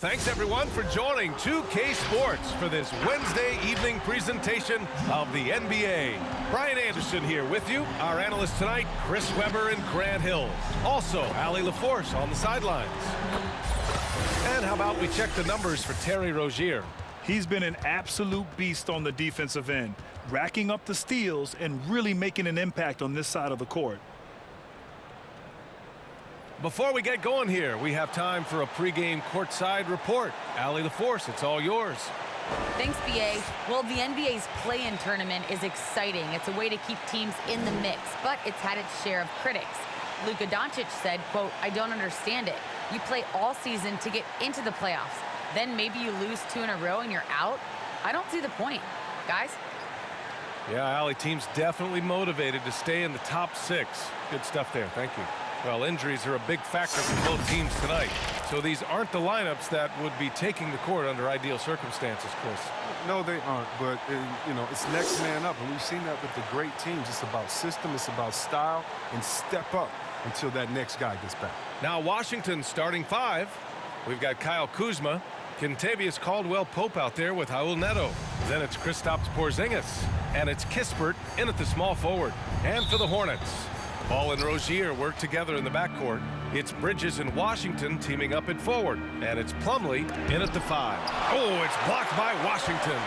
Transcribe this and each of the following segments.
Thanks, everyone, for joining 2K Sports for this Wednesday evening presentation of the NBA. Brian Anderson here with you. Our analysts tonight, Chris Webber and Grant Hill. Also, Allie LaForce on the sidelines. And how about we check the numbers for Terry Rozier? He's been an absolute beast on the defensive end, racking up the steals and really making an impact on this side of the court. Before we get going here, we have time for a pregame courtside report. Allie LaForce, it's all yours. Thanks, BA. Well, the NBA's play-in tournament is exciting. It's a way to keep teams in the mix, but it's had its share of critics. Luka Doncic said, quote, "I don't understand it. You play all season to get into the playoffs. Then maybe you lose 2 in a row and you're out? I don't see the point." Guys? Yeah, Allie, team's definitely motivated to stay in the top 6. Good stuff there. Thank you. Well, injuries are a big factor for both teams tonight. So these aren't the lineups that would be taking the court under ideal circumstances, Chris. No, they aren't, but, it's next man up, and we've seen that with the great teams. It's about system, it's about style, and step up until that next guy gets back. Now, Washington's starting 5. We've got Kyle Kuzma, Kentavious Caldwell-Pope out there with Raul Neto. Then it's Kristaps Porzingis, and it's Kispert in at the small forward. And for the Hornets, Ball and Rozier work together in the backcourt. It's Bridges and Washington teaming up at forward. And it's Plumlee in at the 5. Oh, it's blocked by Washington.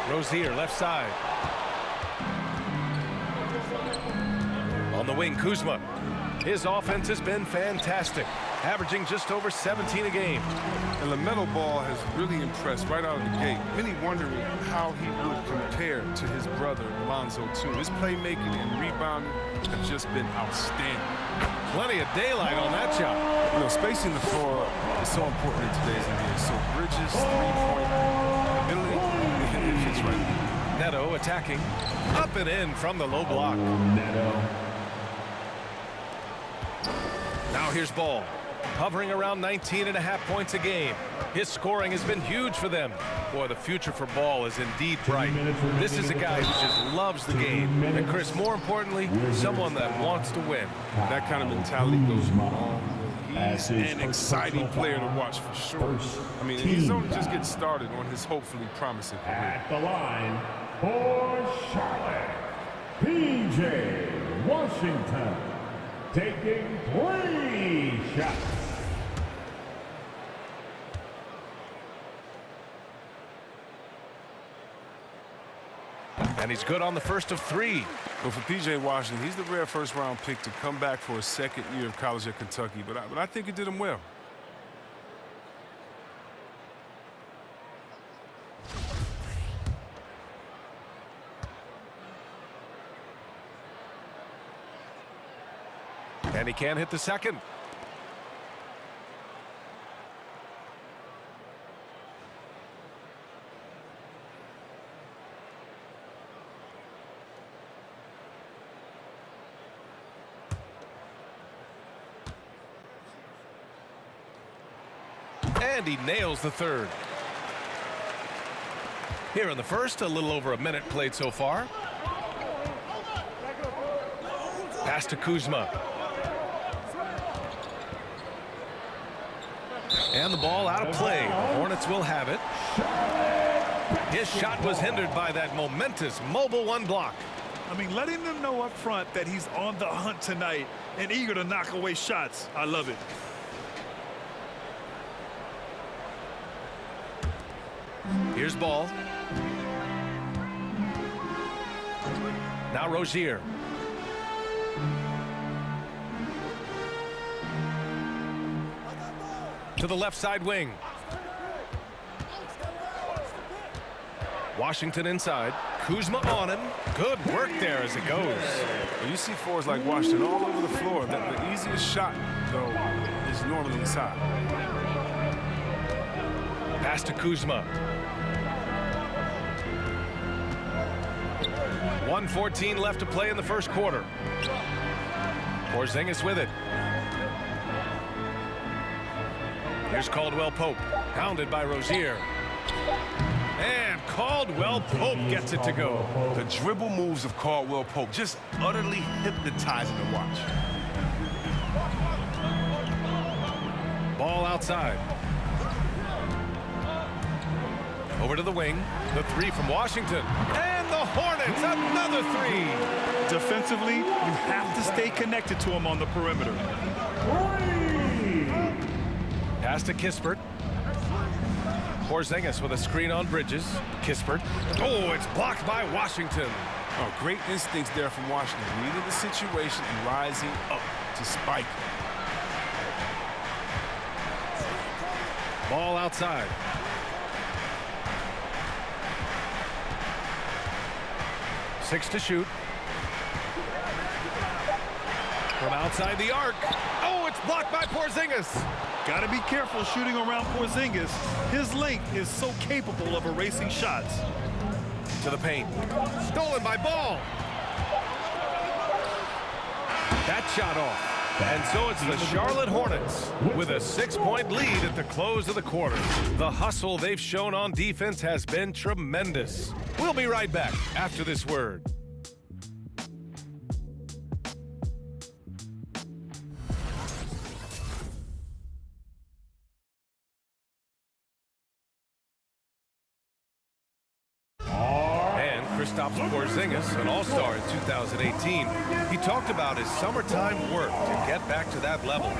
Rozier, left side. On the wing, Kuzma. His offense has been fantastic, averaging just over 17 a game. And LaMelo Ball has really impressed right out of the gate. Many wondering how he would compare to his brother, Lonzo, too. His playmaking and rebounding have just been outstanding. Plenty of daylight on that shot. Spacing the floor is so important in today's NBA. So Bridges' three-point ability, it fits right. Neto attacking. Up and in from the low block. Now here's Ball, hovering around 19.5 points a game. His scoring has been huge for them. Boy, the future for Ball is indeed bright. This is a guy who just loves the game. And Chris, more importantly, someone that wants to win. That kind of mentality goes a long way. He's an exciting player to watch for sure. He's only just getting started on his hopefully promising career. At the line for Charlotte, P.J. Washington, taking 3 shots. And he's good on the first of 3. But for P.J. Washington, he's the rare first-round pick to come back for his second year of college at Kentucky. But I think he did him well. And he can't hit the second. And he nails the third. Here in the first, a little over a minute played so far. Pass to Kuzma. And the ball out of play. The Hornets will have it. His shot was hindered by that momentous mobile 1 block. Letting them know up front that he's on the hunt tonight and eager to knock away shots. I love it. Here's Ball. Now Rozier. To the left side wing. Washington inside. Kuzma on him. Good work there as it goes. When you see forwards like Washington all over the floor, the easiest shot, though, is normally inside. Pass to Kuzma. 1:14 left to play in the first quarter. Porzingis with it. Here's Caldwell-Pope, hounded by Rozier. And Caldwell-Pope gets it to go. The dribble moves of Caldwell-Pope just utterly hypnotizing to watch. Ball outside. Over to the wing. The three from Washington. And the Hornets, another three. Defensively, you have to stay connected to him on the perimeter. Pass to Kispert. Porzingis with a screen on Bridges. Kispert. Oh, it's blocked by Washington. Oh, great instincts there from Washington. Reading the situation and rising up to spike. Ball outside. Six to shoot. From outside the arc. Oh, it's blocked by Porzingis. Got to be careful shooting around Porzingis. His length is so capable of erasing shots. To the paint. Stolen by Ball. That shot off. And so it's the Charlotte Hornets with a 6-point lead at the close of the quarter. The hustle they've shown on defense has been tremendous. We'll be right back after this word. Porzingis, an all-star in 2018, he talked about his summertime work to get back to that level.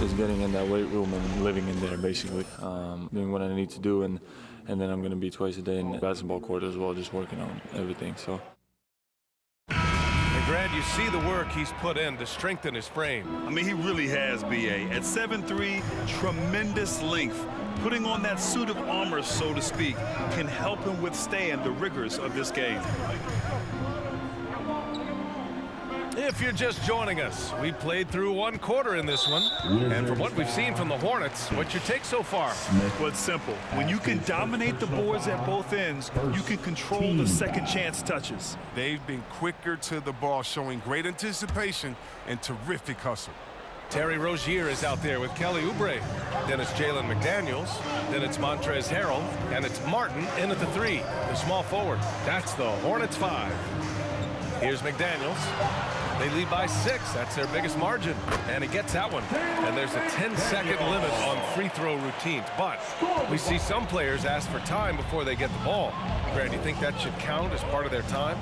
Just getting in that weight room and living in there, basically. Doing what I need to do, and then I'm going to be twice a day in the basketball court as well, just working on everything. So. And Grant, you see the work he's put in to strengthen his frame. I mean, he really has, B.A. At 7'3", tremendous length. Putting on that suit of armor, so to speak, can help him withstand the rigors of this game. If you're just joining us, we played through one quarter in this one. And from what we've seen from the Hornets, what's your take so far? Well, it's simple. When you can dominate the boards at both ends, you can control the second chance touches. They've been quicker to the ball, showing great anticipation and terrific hustle. Terry Rozier is out there with Kelly Oubre. Then it's Jalen McDaniels. Then it's Montrezl Harrell. And it's Martin in at the three, the small forward. That's the Hornets 5. Here's McDaniels. They lead by 6. That's their biggest margin. And he gets that one. And there's a 10-second limit on free throw routines. But we see some players ask for time before they get the ball. Grant, do you think that should count as part of their time?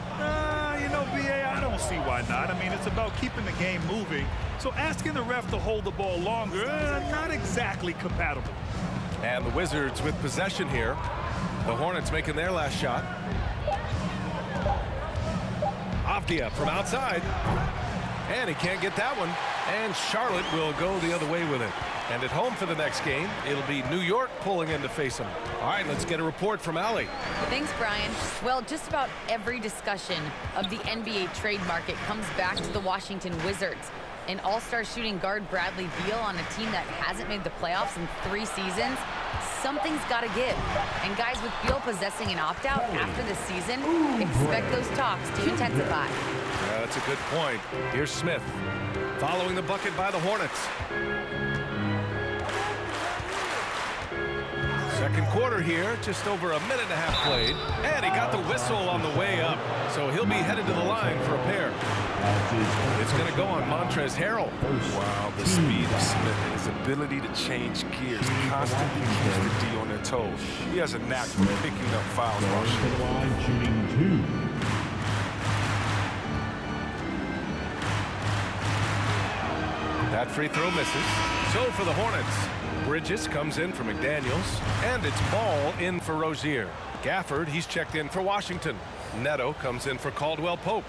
You know, B.A., I don't see why not. I mean, it's about keeping the game moving. So asking the ref to hold the ball longer, not exactly compatible. And the Wizards with possession here. The Hornets making their last shot. Avdia from outside. And he can't get that one. And Charlotte will go the other way with it. And at home for the next game, it'll be New York pulling in to face them. All right, let's get a report from Allie. Thanks, Brian. Well, just about every discussion of the NBA trade market comes back to the Washington Wizards. An all-star shooting guard Bradley Beal on a team that hasn't made the playoffs in 3 seasons. Something's got to give. And guys, with Beal possessing an opt-out after the season, expect those talks to intensify. Yeah, that's a good point. Here's Smith, following the bucket by the Hornets. Second quarter here, just over a minute and a half played. And he got the whistle on the way up. So he'll be headed to the line for a pair. It's going to go on Montrezl Harrell. Wow, the speed of Smith and his ability to change gears constantly keeps the D on their toes. He has a knack for picking up fouls while shooting. That free throw misses. So for the Hornets, Bridges comes in for McDaniels, and it's Ball in for Rozier. Gafford, he's checked in for Washington. Neto comes in for Caldwell Pope.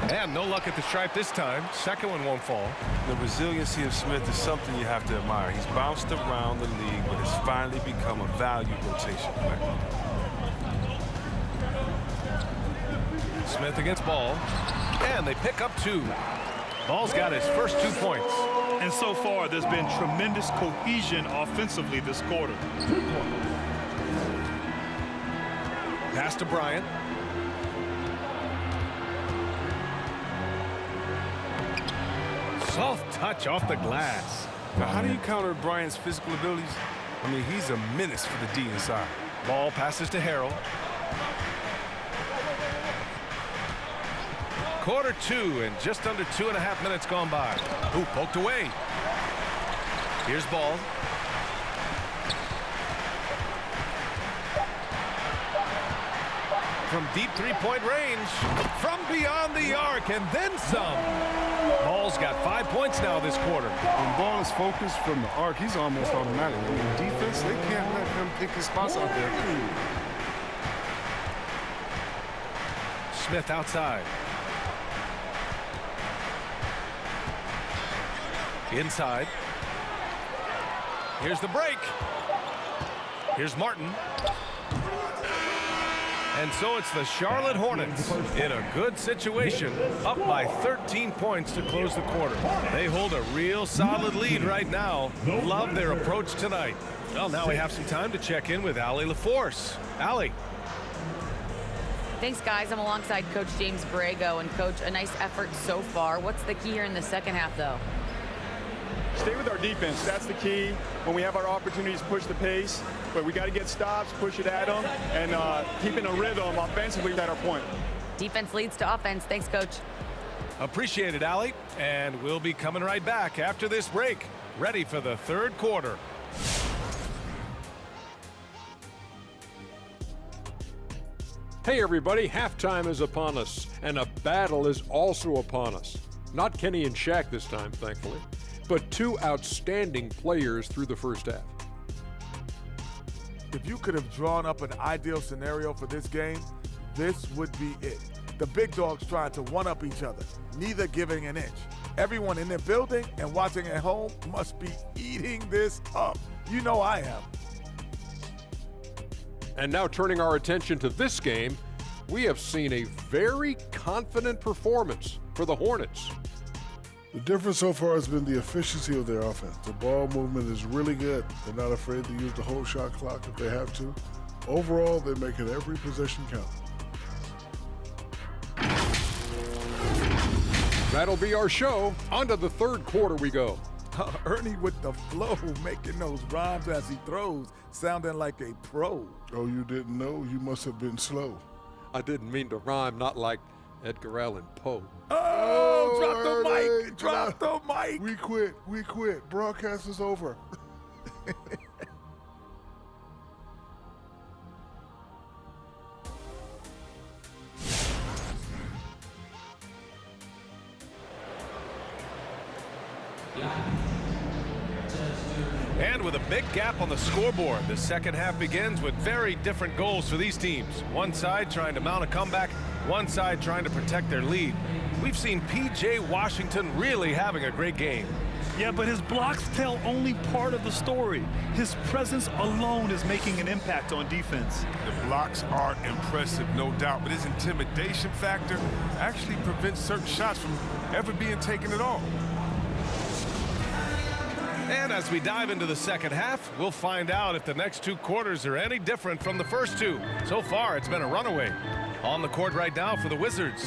And no luck at the stripe this time. Second one won't fall. The resiliency of Smith is something you have to admire. He's bounced around the league, but has finally become a valued rotation player. Smith against Ball, and they pick up 2. Ball's got his first 2 points. And so far, there's been tremendous cohesion offensively this quarter. Pass to Bryant. Soft touch off the glass. Now, how do you counter Bryant's physical abilities? I mean, he's a menace for the D inside. Ball passes to Harrell. Quarter 2 and just under 2.5 minutes gone by. Ooh, poked away. Here's ball. From deep three-point range, from beyond the arc, and then some. Ball's got 5 points now this quarter. When Ball is focused from the arc, he's almost automatic. In defense, they can't let him pick his spots out there. Smith outside. Inside. Here's the break. Here's Martin. And so it's the Charlotte Hornets in a good situation, up by 13 points to close the quarter. They hold a real solid lead right now. Love their approach tonight. Well, now we have some time to check in with Allie LaForce. Allie. Thanks, guys. I'm alongside Coach James Borrego. And, Coach, a nice effort so far. What's the key here in the second half, though? Stay with our defense. That's the key. When we have our opportunities, push the pace. But we got to get stops, push it at them, and keeping a rhythm offensively at our point. Defense leads to offense. Thanks, Coach. Appreciate it, Allie. And we'll be coming right back after this break. Ready for the third quarter. Hey everybody, halftime is upon us, and a battle is also upon us. Not Kenny and Shaq this time, thankfully, but two outstanding players through the first half. If you could have drawn up an ideal scenario for this game, this would be it. The big dogs trying to one-up each other, neither giving an inch. Everyone in the building and watching at home must be eating this up. You know I am. And now turning our attention to this game, we have seen a very confident performance for the Hornets. The difference so far has been the efficiency of their offense. The ball movement is really good. They're not afraid to use the whole shot clock if they have to. Overall, they're making every possession count. That'll be our show. On to the third quarter we go. Ernie with the flow, making those rhymes as he throws, sounding like a pro. Oh, you didn't know? You must have been slow. I didn't mean to rhyme, not like Edgar Allan Poe. Oh, drop the mic, drop the mic. We quit. Broadcast is over. And with a big gap on the scoreboard, the second half begins with very different goals for these teams. One side trying to mount a comeback, one side trying to protect their lead. We've seen P.J. Washington really having a great game. Yeah, but his blocks tell only part of the story. His presence alone is making an impact on defense. The blocks are impressive, no doubt, but his intimidation factor actually prevents certain shots from ever being taken at all. And as we dive into the second half, we'll find out if the next two quarters are any different from the first two. So far, it's been a runaway. On the court right now for the Wizards,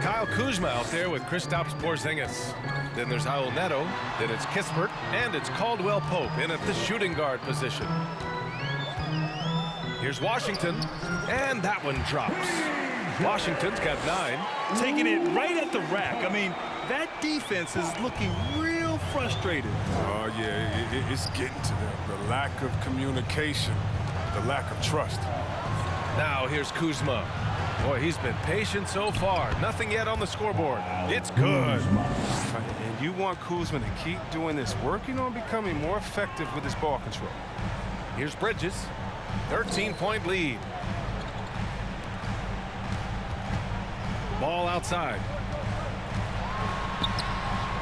Kyle Kuzma out there with Kristaps Porzingis. Then there's Raul Neto, then it's Kispert, and it's Caldwell Pope in at the shooting guard position. Here's Washington, and that one drops. Washington's got 9. Taking it right at the rack. I mean, that defense is looking real frustrated. Oh, yeah, it's getting to them. The lack of communication, the lack of trust. Now here's Kuzma. Boy, he's been patient so far. Nothing yet on the scoreboard. It's good. And you want Kuzma to keep doing this, working on becoming more effective with his ball control. Here's Bridges. 13-point lead. Ball outside.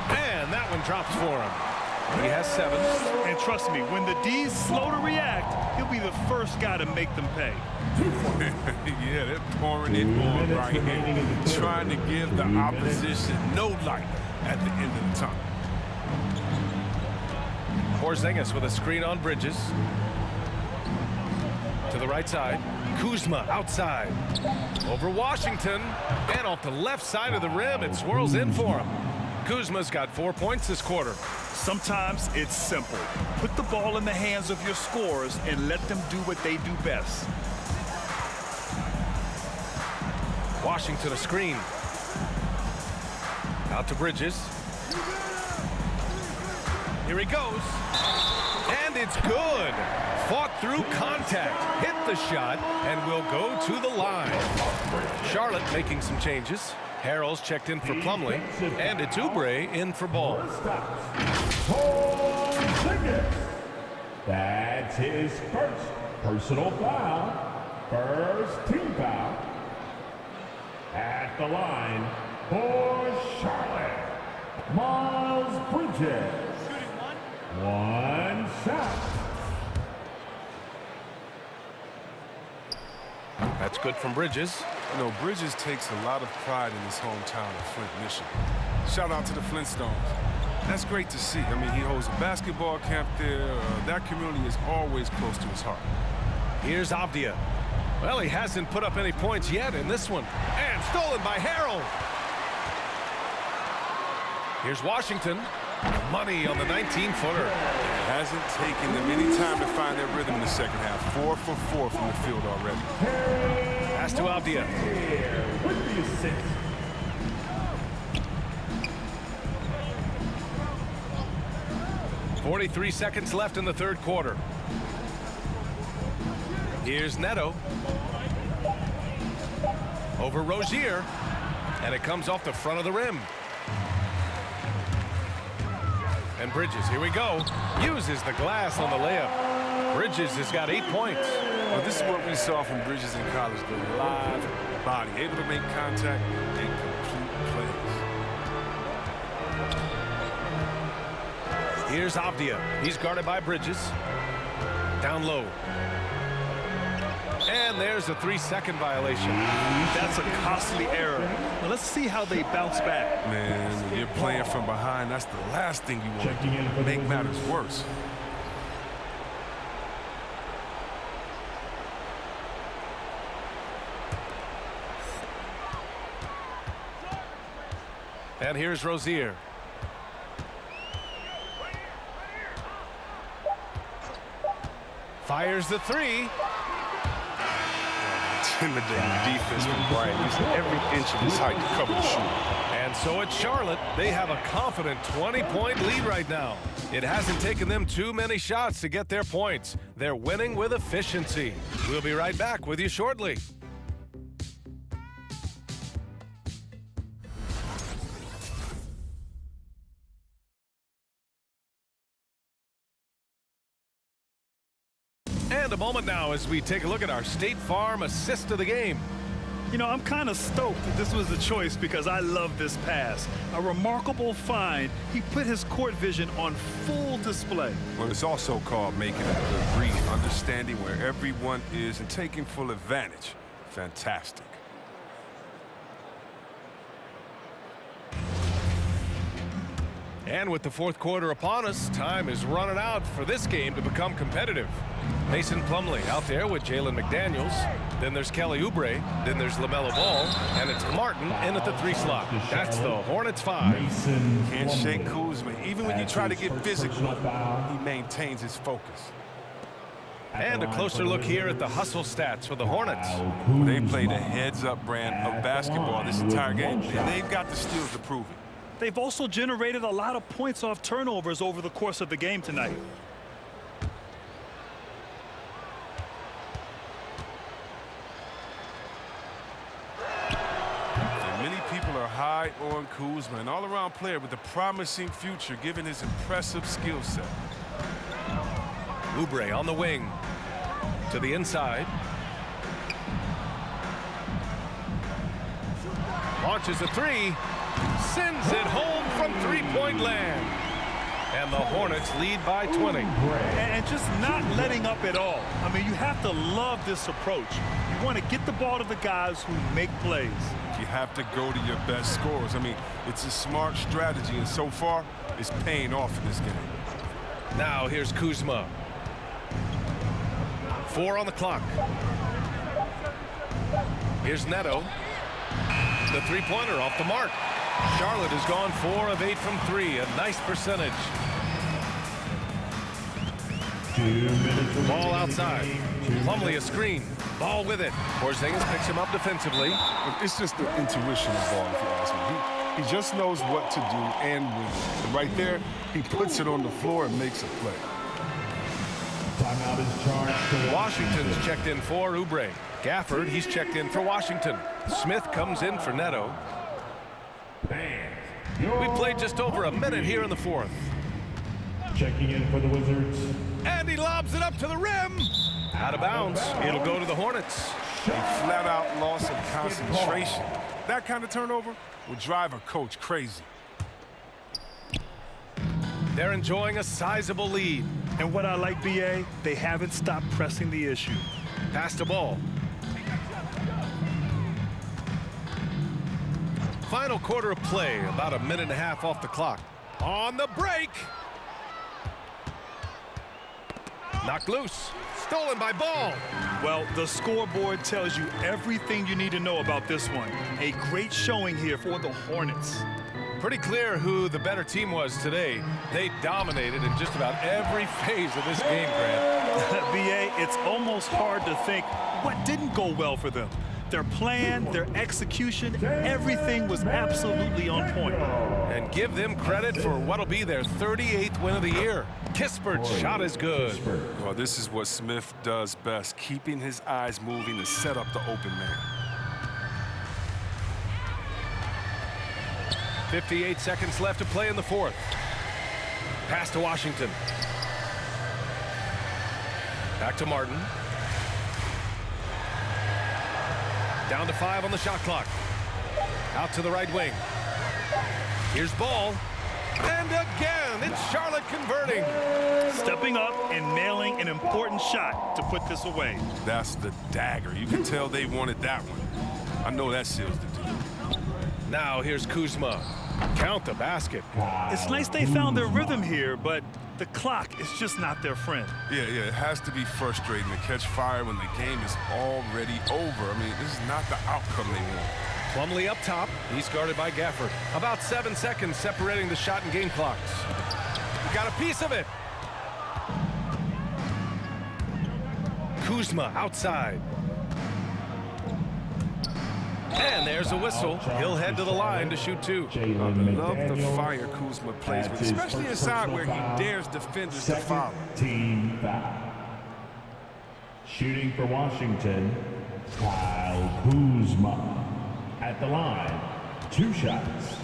And that one drops for him. He has 7. And trust me, when the D's slow to react, he'll be the first guy to make them pay. Yeah, they're pouring it on right here, trying to give the opposition no light at the end of the tunnel. Porzingis with a screen on Bridges. To the right side. Kuzma outside. Over Washington. And off the left side of the rim, it swirls in for him. Kuzma's got 4 points this quarter. Sometimes it's simple. Put the ball in the hands of your scorers and let them do what they do best. Washington a screen. Out to Bridges. Here he goes. And it's good. Fought through contact, hit the shot, and will go to the line. Charlotte making some changes. Harrell's checked in for Plumlee, and it's Oubre in for Ball. That's his first personal foul, first team foul. At the line for Charlotte, Miles Bridges. One shot. That's good from Bridges. You know, Bridges takes a lot of pride in his hometown of Flint, Michigan. Shout out to the Flintstones. That's great to see. I mean, he holds a basketball camp there. That community is always close to his heart. Here's Avdia. Well, he hasn't put up any points yet in this one. And stolen by Harrell. Here's Washington. Money on the 19-footer. It hasn't taken them any time to find their rhythm in the second half. 4 for 4 from the field already. Pass to Avdia. With the assist. .43 seconds left in the third quarter. Here's Neto. Over Rozier. And it comes off the front of the rim. And Bridges, here we go, uses the glass on the layup. Bridges has got 8 points. Well, this is what we saw from Bridges in college, the live body, able to make contact and complete plays. Here's Avdia. He's guarded by Bridges. Down low. And there's a 3-second violation. That's a costly error. Now let's see how they bounce back. Man, when you're playing from behind, that's the last thing you want to make matters worse. And here's Rozier. Fires the three. Intimidating defense from Bryant, using every inch of his height to cover the shooter. And so it's Charlotte. They have a confident 20-point lead right now. It hasn't taken them too many shots to get their points. They're winning with efficiency. We'll be right back with you shortly. And a moment now as we take a look at our State Farm assist of the game. You know, I'm kind of stoked that this was the choice because I love this pass. A remarkable find. He put his court vision on full display. Well, it's also called making a good read, understanding where everyone is and taking full advantage. Fantastic. And with the fourth quarter upon us, time is running out for this game to become competitive. Mason Plumlee out there with Jalen McDaniels. Then there's Kelly Oubre. Then there's LaMelo Ball. And it's Martin in at the 3 slot. That's the Hornets 5. Can't shake Kuzma. Even when you try to get physical, he maintains his focus. And a closer look here at the hustle stats for the Hornets. They played a heads-up brand of basketball this entire game, and they've got the skills to prove it. They've also generated a lot of points off turnovers over the course of the game tonight. And many people are high on Kuzma, an all-around player with a promising future given his impressive skill set. Oubre on the wing to the inside. Launches a 3. Sends it home from three-point land. And the Hornets lead by 20. And just not letting up at all. I mean, you have to love this approach. You want to get the ball to the guys who make plays. You have to go to your best scorers. I mean, it's a smart strategy, and so far, it's paying off in this game. Now here's Kuzma. 4 on the clock. Here's Neto. The three-pointer off the mark. Charlotte has gone 4 of 8 from 3, a nice percentage. 2 minutes. Ball outside. Plumlee a screen. Ball with it. Porzingis picks him up defensively. It's just the intuition of ball, if you ask me. He just knows what to do and when. And right there, he puts it on the floor and makes a play. Timeout is charged to Washington's checked in for Oubre. Gafford, he's checked in for Washington. Smith comes in for Neto. We played just over a minute here in the fourth. Checking in for the Wizards. And he lobs it up to the rim. Out of bounds. It'll go to the Hornets. A flat-out loss of concentration. That kind of turnover would drive a coach crazy. They're enjoying a sizable lead. And what I like, BA, they haven't stopped pressing the issue. Pass the ball. Final quarter of play, about a minute and a half off the clock. On the break. Knocked loose. Stolen by Ball. Well, the scoreboard tells you everything you need to know about this one. A great showing here for the Hornets. Pretty clear who the better team was today. They dominated in just about every phase of this game, Grant. BA, it's almost hard to think what didn't go well for them. Their plan, their execution, everything was absolutely on point. And give them credit for what'll be their 38th win of the year. Kispert's shot is good. Well, this is what Smith does best, keeping his eyes moving to set up the open man. 58 seconds left to play in the fourth. Pass to Washington. Back to Martin. Down to 5 on the shot clock. Out to the right wing. Here's Ball. And again, it's Charlotte converting. Stepping up and nailing an important shot to put this away. That's the dagger. You can tell they wanted that one. I know that seals the deal. Now here's Kuzma. Count the basket. It's nice they found their rhythm here, but the clock is just not their friend. Yeah, it has to be frustrating to catch fire when the game is already over. I mean, this is not the outcome they want. Plumlee up top. He's guarded by Gafford. About 7 seconds separating the shot and game clocks. He got a piece of it. Kuzma outside. And there's a whistle. He'll head to the line to shoot 2. I love the fire Kuzma plays with, especially inside where he dares defenders to follow. Team foul. Shooting for Washington, Kyle Kuzma. At the line, 2 shots.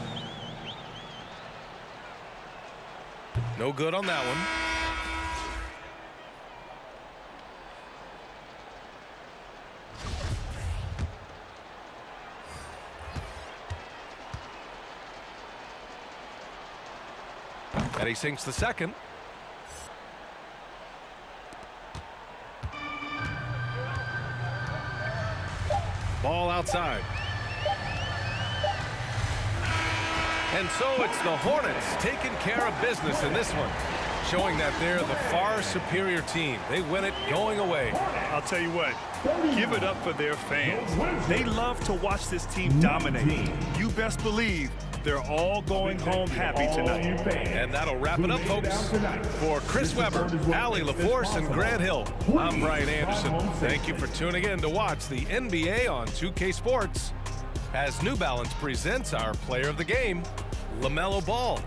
No good on that one. And he sinks the second. Ball outside. And so it's the Hornets taking care of business in this one, showing that they're the far superior team. They win it going away. I'll tell you what, give it up for their fans. They love to watch this team dominate. You best believe they're all going home happy tonight. And that'll wrap it up, folks. For Chris Webber, Allie LaForce, and Grant Hill, I'm Brian Anderson. Thank you for tuning in to watch the NBA on 2K Sports as New Balance presents our player of the game, LaMelo Ball.